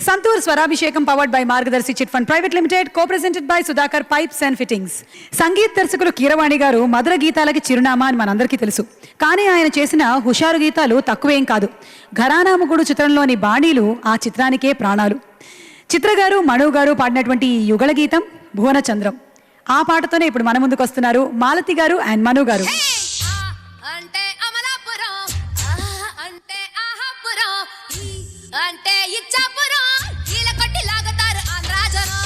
Santur Swarabhishekam powered by Margadarshi Chit Fund Private Limited, co-presented by Sudhakar Pipes and Fittings. సంగీత దర్శకులు కీరవాణి గారు మధుర గీతాలకి చిరునామా అని మనందరికీ తెలుసు. కానీ ఆయన చేసిన హుషారు గీతాలు తక్కువేం కాదు. ఘరానా మొగుడు చిత్రంలోని బాణీలు ఆ చిత్రానికే ప్రాణాలు. చిత్ర గారు మను గారు పాడినటువంటి ఈ యుగళ గీతం భువన చంద్రం. ఆ పాటతోనే ఇప్పుడు మన ముందుకు వస్తున్నారు మాలతి గారు అండ్ మను గారు. అంటే ఇచ్చాపురం ఈల కొట్టి లాగుతారు ఆంధ్రాజనం.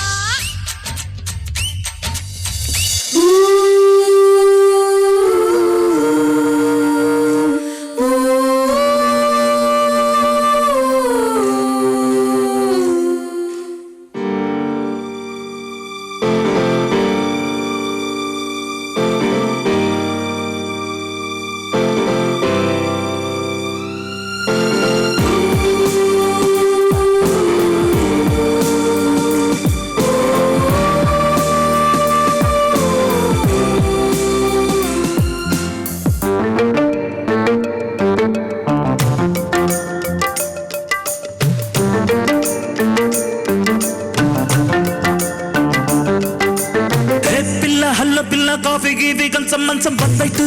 కాఫీ గీవి కంచం మంచం 1/2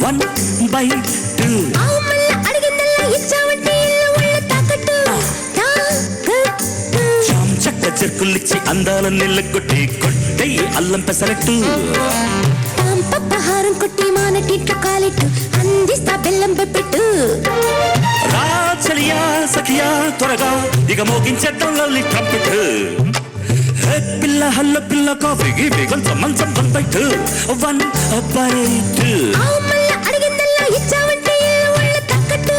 1/2 మళ్ళీ అడిగిందల్లా ఇచ్చావంటే ఇల్లు ఒళ్ళు తాకట్టు చాం చక్క చెరుకులిచ్చి అందాల నీళ్ళ కొట్టి కొట్టే అల్లం పెసరట్టు పప్పహారం కొట్టి మానటిట్టు కాలిట్టు అందిస్తా బెల్లం పెప్పెట్టు రాచలియా సఖియా త్వరగా ఇక మోగించేద్దాం లవ్లీ ట్రంపెట్ పిల్ల హల్ల పిల్ల కాఫీ గీవి కొంచెం మంచం 1/2 1/2 మళ్ళీ అడిగిందల్లా ఇచ్చావంటే ఇల్లు ఒళ్ళు తాకట్టు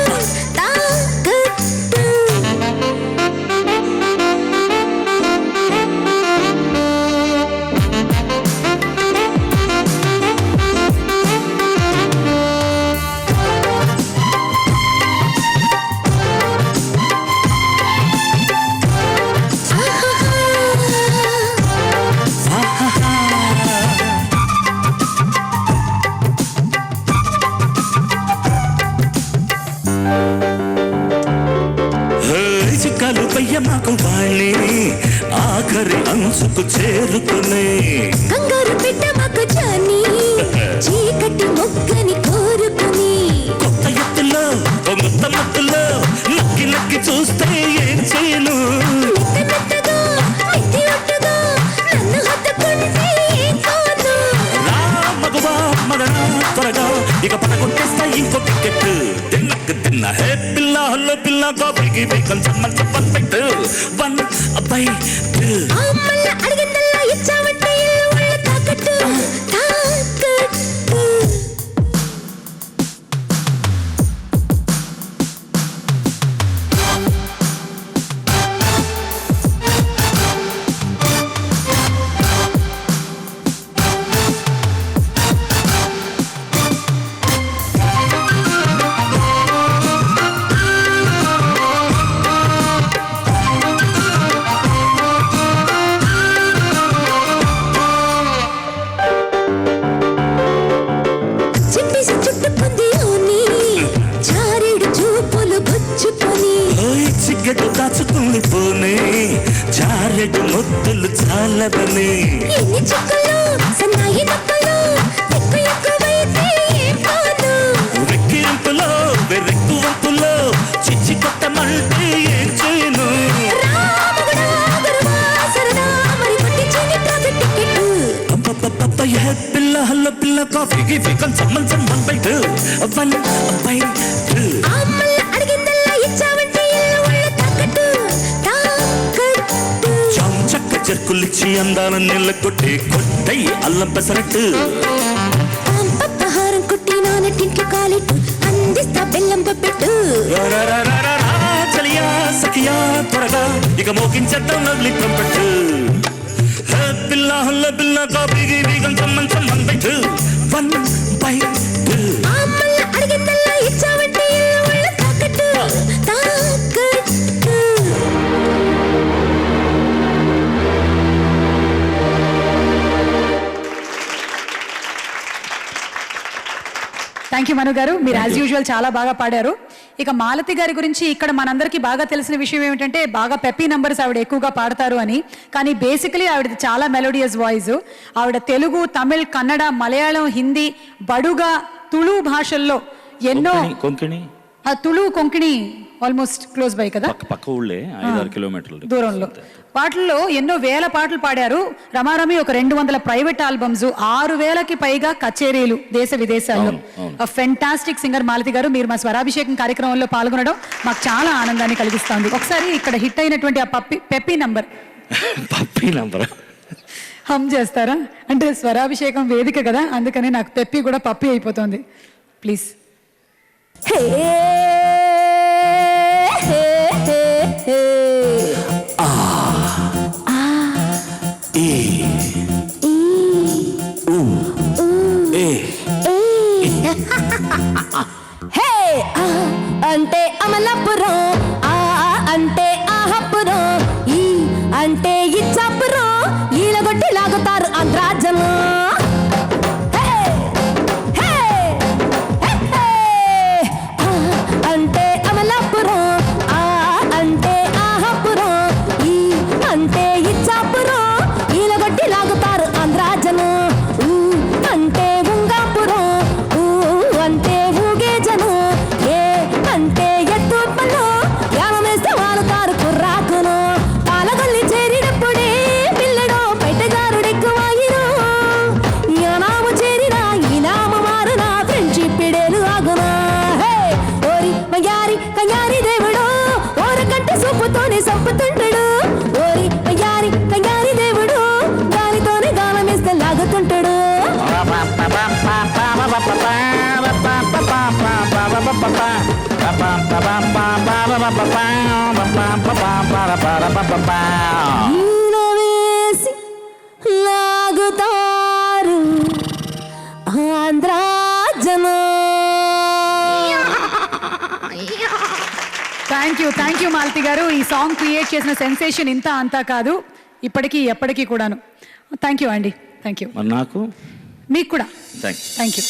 చిక్కలు పయ్యమాకు వాళ్ళే ఆఖరి అంచుకు చేరుకునే కంగారు పెట్ట మాకు జాని చీకటి మొగ్గని కోరుకుని కొత్త ఎత్తులో కొత్త మత్తులో నక్కి నక్కి చూస్తే ఏం చేయను మెత్తగా మెత్తి ఒట్టుగా నన్ను హత్తుకుంటే ఏం కాదు రా మగవా మగనా త్వరగా ఇక పడగొట్టేస్తా ఇంకో టికెట్ తిన్న హే పిల్ల హల్లో పిల్ల కాఫీకి కొంచెం మంచం 1/2 1/2 మళ్ళీ అడిగిందల్లా ఇచ్చావంటే ఇల్లు ఒళ్ళు తాకట్టు సిగ్గట్టు దాచుకుని పోనే చారెడు ముద్దులు చాలవని ఎన్ని చుక్కలు సన్నాయి నక్కలు ఎక్కువ ఎక్కువైతే ఏం కాదు వెక్కిరింపులో వెరెక్కు వంపులో చిచ్చి కొట్టమంటే ఏం చేయను రామగుడా గురువా సరదా మరి కొట్టించింది ట్రాఫిక్ టికెట్ అబ్బబ్బబ్బ ఏ పిల్ల హల్ల పిల్ల కాఫీకి కొంచెం మంచం 1/2 1/2 మళ్ళీ అడిగిందల్లా ఇచ్చావంటే ఇల్లు ఒళ్ళు తాకట్టు చక్క చెరుకులిచ్చి అందాల నీళ్ళ కొట్టి కొట్టై అల్లం పెసరట్టు పప్పహారం కొట్టి నానటింట్లో కాలిట్టు అందిస్తా బెల్లం పెప్పెట్టు చలియా సఖియా త్వరగా ఇక మోగించేద్దాం లవ్లీ ట్రంపెట్ పిల్ల హల్ల పిల్ల కాఫీకి కొంచెం మంచం 1/2 1/2 మళ్ళీ అడిగిందల్లా ఇచ్చావంటే ఇల్లు ఒళ్ళు తాకట్టు థ్యాంక్ యూ మను గారు, మీరు యాజ్ యూజువల్ చాలా బాగా పాడారు. ఇక మాలతి గారి గురించి ఇక్కడ మనందరికీ బాగా తెలిసిన విషయం ఏమిటంటే బాగా పెప్పీ నంబర్స్ ఆవిడ ఎక్కువగా పాడతారు అని. కానీ బేసికలీ ఆవిడది చాలా మెలోడియస్ వాయిస్. ఆవిడ తెలుగు, తమిళ్, కన్నడ, మలయాళం, హిందీ, బడుగా, తుళు భాషల్లో ఎన్నో Konkani Tulu Konkani almost close by కదా, పక్క ఊళ్ళే 5-6 కిలోమీటర్లు దూరంలో. వాటిల్లో ఎన్నో వేల పాటలు పాడారు. రమారమి ఒక 200 ప్రైవేట్ ఆల్బమ్స్, 6,000కి పైగా కచేరీలు దేశ విదేశాల్లో. ఫెంటాస్టిక్ సింగర్ మాలతి గారు. మీరు మా స్వరాభిషేకం కార్యక్రమంలో పాల్గొనడం మాకు చాలా ఆనందాన్ని కలిగిస్తుంది. ఒకసారి ఇక్కడ హిట్ అయినటువంటి ఆ పెప్పీ నంబర్ పప్పీ నంబర్ హమ్ చేస్తారా? అంటే స్వరాభిషేకం వేదిక కదా, అందుకని నాకు పెప్పి కూడా పప్పి అయిపోతుంది. ప్లీజ్. హే హే హే హే ఏ ఊ ఏ హే అంటే అమలాపురం, ఆ అంటే ఆహపురం, ఈ అంటే ఇచ్చాపురం, ఈలగొట్టి లాగుతారు ఆంధ్రాజనం. హే హే హే హే అంటే అమలాపురం, ఆ అంటే ఆహపురం, ఈ అంటే ఇచ్చాపురం, ఈలగొట్టి లాగుతారు ఆంధ్రాజనం. ఊ అంటే ఉంగాపురం, ఊ అంటే ఊగే జనం, ఏ అంటే ఎత్తుపల్లు, యామేస్తే వాలుతారు కుర్రాకును. పాలగొల్లి చేరినప్పుడే పిల్లడు బయటగారుడెక్కువాయిను. యానాము చేరినా ఈనాము మారునా, ఫ్రెండ్షిప్ పిడేలు ఆగునా. హే ఓరి మయారి కయ్యారి దేవుడు, ఓరకంటే సూపుతోనే సంపుతుంటాడు. ఓరి మయారి కయ్యారి దేవుడు, గాలితోనే గాలమేస్తే లాగుతుంటాడు. ఈల వేసి లాగుతారు ఆంధ్రా జనం. థ్యాంక్ యూ మాలతి గారు. ఈ సాంగ్ క్రియేట్ చేసిన సెన్సేషన్ ఇంత అంతా కాదు, ఇప్పటికీ ఎప్పటికీ కూడాను. థ్యాంక్ యూ అండి. Thank you. మరి నాకు మీకు కూడా థ్యాంక్ యూ. Thank you.